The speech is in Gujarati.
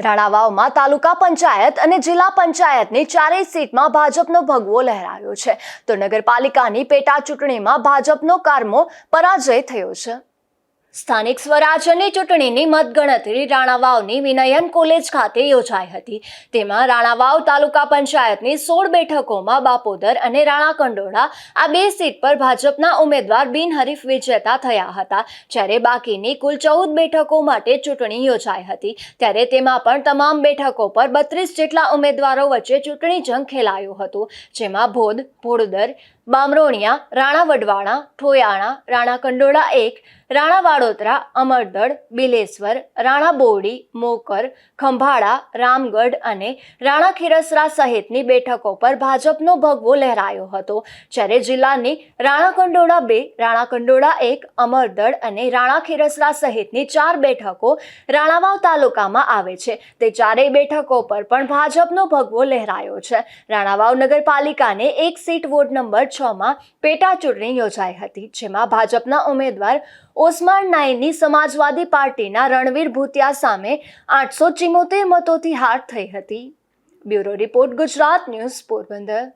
રાણાવાવમાં તાલુકા પંચાયત અને જિલ્લા પંચાયતની ચારેય સીટમાં ભાજપનો ભગવો લહેરાયો છે, તો નગરપાલિકાની પેટા ચૂંટણીમાં ભાજપનો કારમો પરાજય થયો છે। સ્થાનિક સ્વરાજ્યની ચૂંટણીની મતગણતરી રાણાવાવની વિનયન કોલેજ ખાતે યોજાઈ હતી। તેમાં રાણાવાવ તાલુકા પંચાયતની 16 બેઠકોમાં બાપોદર અને રાણાકંડોળા આ બે સીટ પર ભાજપના ઉમેદવાર બિનહરીફ વિજેતા થયા હતા, જ્યારે બાકીની કુલ 14 બેઠકો માટે ચૂંટણી યોજાઈ હતી। ત્યારે તેમાં પણ તમામ બેઠકો પર 32 જેટલા ઉમેદવારો વચ્ચે ચૂંટણી જંગ ખેલાયો હતો, જેમાં ભોદ, ભોડદર, બામરોણિયા, રાણા વડવાણા, ઠોયાણા, રાણાકંડોળા 1, રાણા વાડોદરા, અમરદળ, બિલેશ્વર, રાણા બોરડી, મોકર, ખંભાળા, રામગઢ અને રાણા ખીરસરા સહિતની બેઠકો પર ભાજપનો ભગવો લહેરાયો હતો, જ્યારે જિલ્લાની રાણાકંડોળા 2, રાણાકંડોળા 1, અમરદળ અને રાણા ખીરસરા સહિતની 4 બેઠકો રાણાવાવ તાલુકામાં આવે છે। તે ચારેય બેઠકો પર પણ ભાજપનો ભગવો લહેરાયો છે। રાણાવાવ નગરપાલિકાને એક સીટ વોર્ડ નંબર 6માં પેટા ચૂંટણી યોજાઈ હતી, જેમાં ભાજપના ઉમેદવાર ઓસમાણ નાઈની સમાજવાદી પાર્ટીના રણવીર ભૂતિયા સામે 874 મતોથી હાર થઈ હતી। Bureau report, Gujarat news, Porbandar.